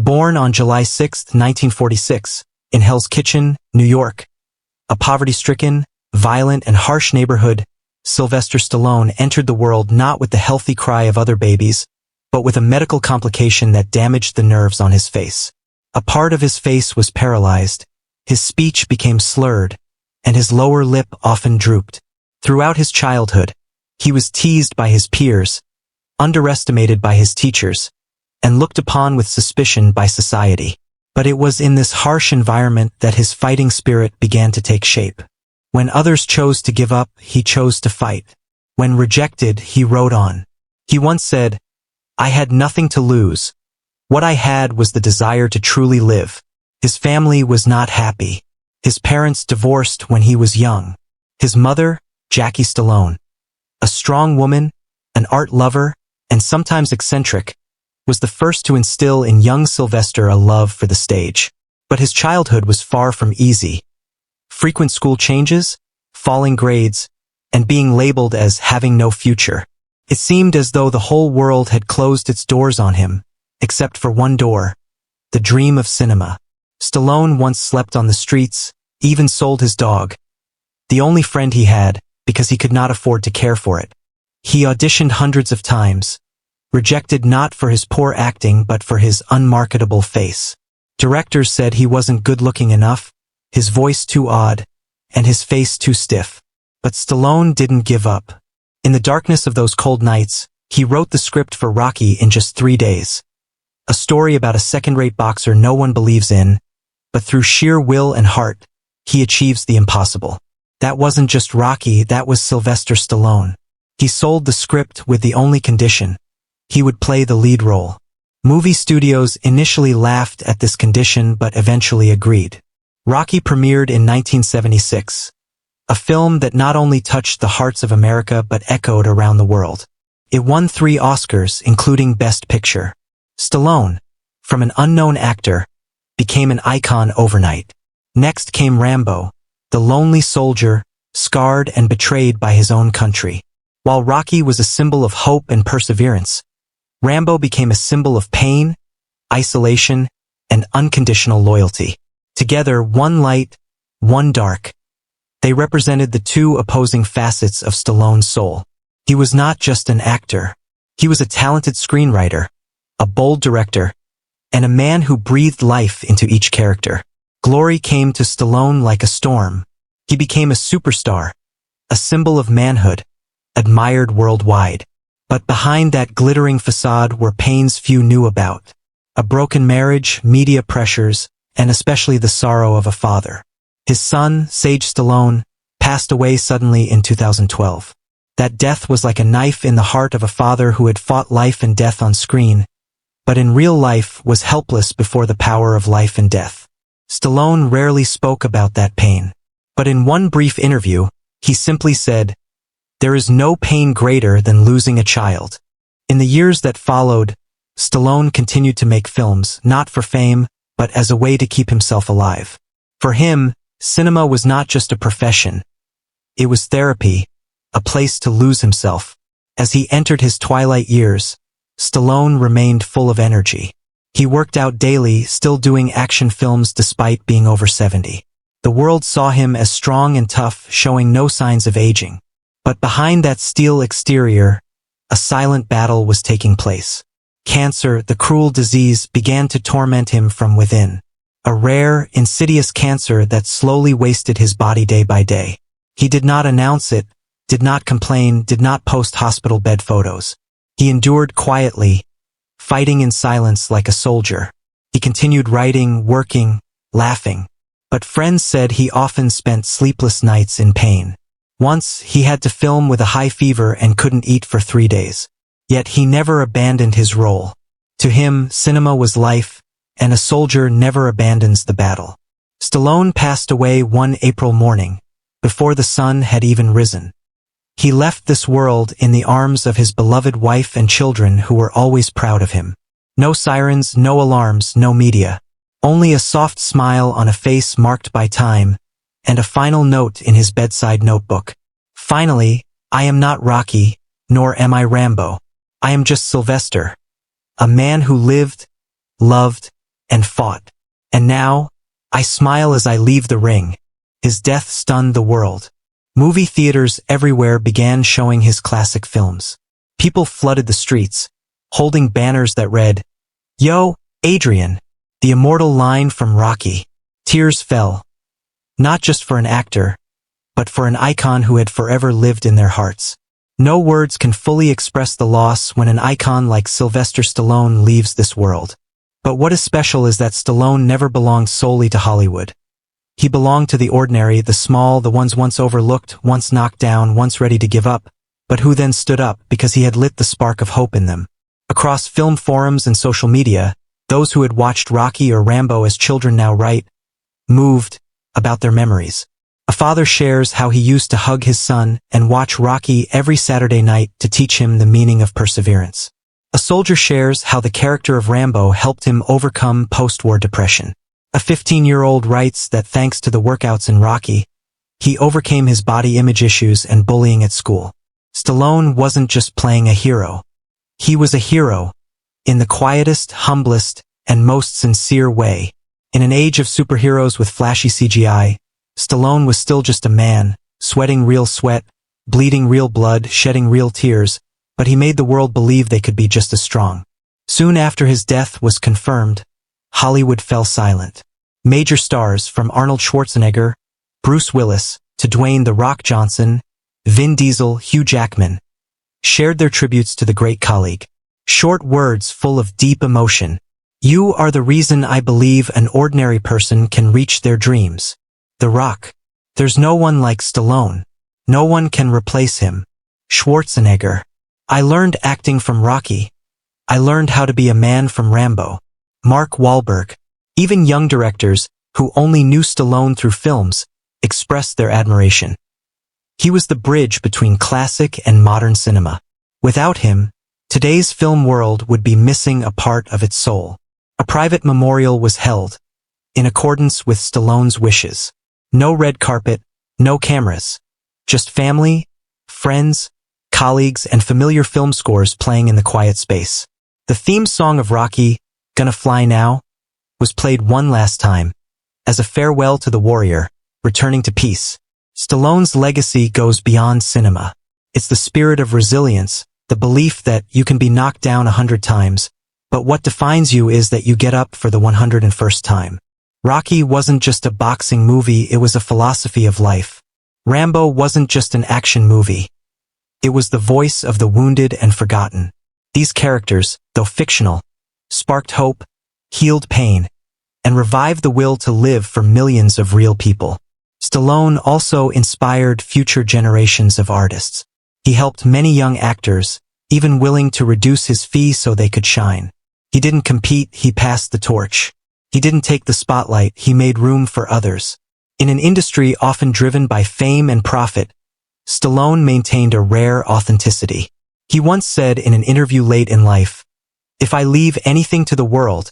Born on July 6, 1946, in Hell's Kitchen, New York, a poverty-stricken, violent, and harsh neighborhood, Sylvester Stallone entered the world not with the healthy cry of other babies, but with a medical complication that damaged the nerves on his face. A part of his face was paralyzed, his speech became slurred, and his lower lip often drooped. Throughout his childhood, he was teased by his peers, underestimated by his teachers, and looked upon with suspicion by society. But it was in this harsh environment that his fighting spirit began to take shape. When others chose to give up, he chose to fight. When rejected, he rode on. He once said, "I had nothing to lose. What I had was the desire to truly live." His family was not happy. His parents divorced when he was young. His mother, Jackie Stallone, a strong woman, an art lover, and sometimes eccentric, was the first to instill in young Sylvester a love for the stage. But his childhood was far from easy. Frequent school changes, falling grades, and being labeled as having no future. It seemed as though the whole world had closed its doors on him, except for one door, the dream of cinema. Stallone once slept on the streets, even sold his dog, the only friend he had, because he could not afford to care for it. He auditioned hundreds of times, rejected not for his poor acting but for his unmarketable face. Directors said he wasn't good-looking enough, his voice too odd, and his face too stiff. But Stallone didn't give up. In the darkness of those cold nights, he wrote the script for Rocky in just 3 days. A story about a second-rate boxer no one believes in, but through sheer will and heart, he achieves the impossible. That wasn't just Rocky, that was Sylvester Stallone. He sold the script with the only condition: he would play the lead role. Movie studios initially laughed at this condition but eventually agreed. Rocky premiered in 1976, a film that not only touched the hearts of America but echoed around the world. It won 3 Oscars, including Best Picture. Stallone, from an unknown actor, became an icon overnight. Next came Rambo, the lonely soldier, scarred and betrayed by his own country. While Rocky was a symbol of hope and perseverance, Rambo became a symbol of pain, isolation, and unconditional loyalty. Together, one light, one dark. They represented the two opposing facets of Stallone's soul. He was not just an actor. He was a talented screenwriter, a bold director, and a man who breathed life into each character. Glory came to Stallone like a storm. He became a superstar, a symbol of manhood, admired worldwide. But behind that glittering facade were pains few knew about. A broken marriage, media pressures, and especially the sorrow of a father. His son, Sage Stallone, passed away suddenly in 2012. That death was like a knife in the heart of a father who had fought life and death on screen, but in real life was helpless before the power of life and death. Stallone rarely spoke about that pain. But in one brief interview, he simply said, "There is no pain greater than losing a child." In the years that followed, Stallone continued to make films, not for fame, but as a way to keep himself alive. For him, cinema was not just a profession. It was therapy, a place to lose himself. As he entered his twilight years, Stallone remained full of energy. He worked out daily, still doing action films despite being over 70. The world saw him as strong and tough, showing no signs of aging. But behind that steel exterior, a silent battle was taking place. Cancer, the cruel disease, began to torment him from within. A rare, insidious cancer that slowly wasted his body day by day. He did not announce it, did not complain, did not post hospital bed photos. He endured quietly, fighting in silence like a soldier. He continued writing, working, laughing. But friends said he often spent sleepless nights in pain. Once, he had to film with a high fever and couldn't eat for 3 days. Yet he never abandoned his role. To him, cinema was life, and a soldier never abandons the battle. Stallone passed away one April morning, before the sun had even risen. He left this world in the arms of his beloved wife and children who were always proud of him. No sirens, no alarms, no media. Only a soft smile on a face marked by time, and a final note in his bedside notebook. Finally, I am not Rocky, nor am I Rambo. I am just Sylvester, a man who lived, loved, and fought. And now, I smile as I leave the ring. His death stunned the world. Movie theaters everywhere began showing his classic films. People flooded the streets, holding banners that read, "Yo, Adrian," the immortal line from Rocky. Tears fell, not just for an actor, but for an icon who had forever lived in their hearts. No words can fully express the loss when an icon like Sylvester Stallone leaves this world. But what is special is that Stallone never belonged solely to Hollywood. He belonged to the ordinary, the small, the ones once overlooked, once knocked down, once ready to give up, but who then stood up because he had lit the spark of hope in them. Across film forums and social media, those who had watched Rocky or Rambo as children now write, moved, about their memories. A father shares how he used to hug his son and watch Rocky every Saturday night to teach him the meaning of perseverance. A soldier shares how the character of Rambo helped him overcome post-war depression. A 15-year-old writes that thanks to the workouts in Rocky, he overcame his body image issues and bullying at school. Stallone wasn't just playing a hero. He was a hero, in the quietest, humblest, and most sincere way. In an age of superheroes with flashy CGI, Stallone was still just a man, sweating real sweat, bleeding real blood, shedding real tears, but he made the world believe they could be just as strong. Soon after his death was confirmed, Hollywood fell silent. Major stars from Arnold Schwarzenegger, Bruce Willis, to Dwayne "The Rock" Johnson, Vin Diesel, Hugh Jackman, shared their tributes to the great colleague. Short words full of deep emotion. "You are the reason I believe an ordinary person can reach their dreams. The Rock. There's no one like Stallone. No one can replace him. Schwarzenegger. I learned acting from Rocky. I learned how to be a man from Rambo." Mark Wahlberg. Even young directors, who only knew Stallone through films, expressed their admiration. He was the bridge between classic and modern cinema. Without him, today's film world would be missing a part of its soul. A private memorial was held, in accordance with Stallone's wishes. No red carpet, no cameras. Just family, friends, colleagues, and familiar film scores playing in the quiet space. The theme song of Rocky, "Gonna Fly Now," was played one last time, as a farewell to the warrior, returning to peace. Stallone's legacy goes beyond cinema. It's the spirit of resilience, the belief that you can be knocked down 100 times, but what defines you is that you get up for the 101st time. Rocky wasn't just a boxing movie, it was a philosophy of life. Rambo wasn't just an action movie. It was the voice of the wounded and forgotten. These characters, though fictional, sparked hope, healed pain, and revived the will to live for millions of real people. Stallone also inspired future generations of artists. He helped many young actors, even willing to reduce his fee so they could shine. He didn't compete, he passed the torch. He didn't take the spotlight, he made room for others. In an industry often driven by fame and profit, Stallone maintained a rare authenticity. He once said in an interview late in life, "If I leave anything to the world,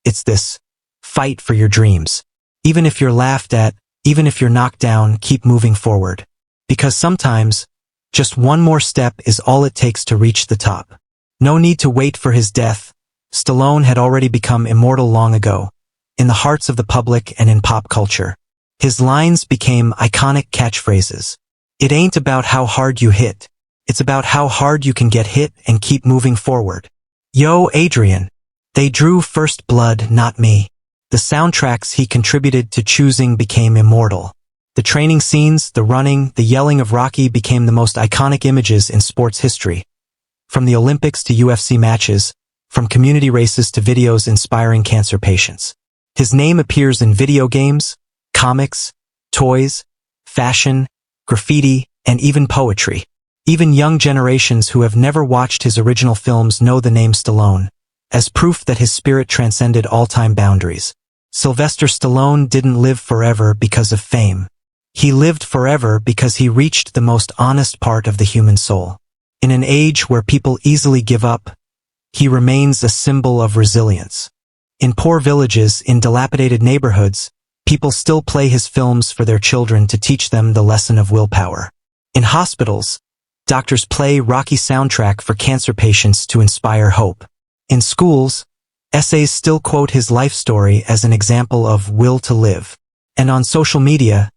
it's this: fight for your dreams. Even if you're laughed at, even if you're knocked down, keep moving forward. Because sometimes, just one more step is all it takes to reach the top." No need to wait for his death. Stallone had already become immortal long ago, in the hearts of the public and in pop culture. His lines became iconic catchphrases. It ain't about how hard you hit. It's about how hard you can get hit and keep moving forward. Yo, Adrian. They drew first blood, not me. The soundtracks he contributed to choosing became immortal. The training scenes, the running, the yelling of Rocky became the most iconic images in sports history. From the Olympics to UFC matches, from community races to videos inspiring cancer patients. His name appears in video games, comics, toys, fashion, graffiti, and even poetry. Even young generations who have never watched his original films know the name Stallone, as proof that his spirit transcended all-time boundaries. Sylvester Stallone didn't live forever because of fame. He lived forever because he reached the most honest part of the human soul. In an age where people easily give up, he remains a symbol of resilience. In poor villages, in dilapidated neighborhoods, people still play his films for their children to teach them the lesson of willpower. In hospitals, doctors play Rocky soundtrack for cancer patients to inspire hope. In schools, Essays still quote his life story as an example of will to live. And on social media,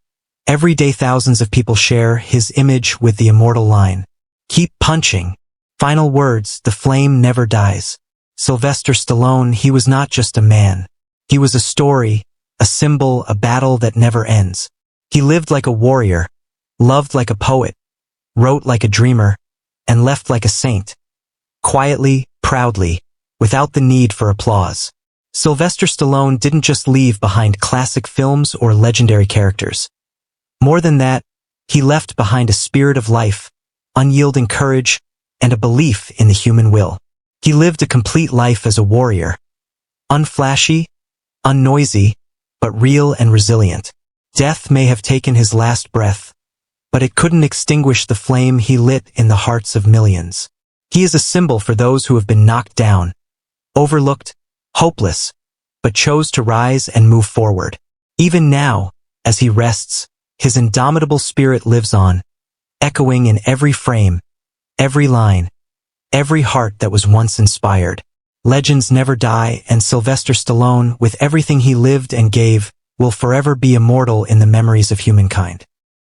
every day thousands of people share his image with the immortal line, "Keep punching." Final words, the flame never dies. Sylvester Stallone, he was not just a man. He was a story, a symbol, a battle that never ends. He lived like a warrior, loved like a poet, wrote like a dreamer, and left like a saint. Quietly, proudly, without the need for applause. Sylvester Stallone didn't just leave behind classic films or legendary characters. More than that, he left behind a spirit of life, unyielding courage, and a belief in the human will. He lived a complete life as a warrior. Unflashy, unnoisy, but real and resilient. Death may have taken his last breath, but it couldn't extinguish the flame he lit in the hearts of millions. He is a symbol for those who have been knocked down, overlooked, hopeless, but chose to rise and move forward. Even now, as he rests, his indomitable spirit lives on, echoing in every frame, every line, every heart that was once inspired. Legends never die, and Sylvester Stallone, with everything he lived and gave, will forever be immortal in the memories of humankind.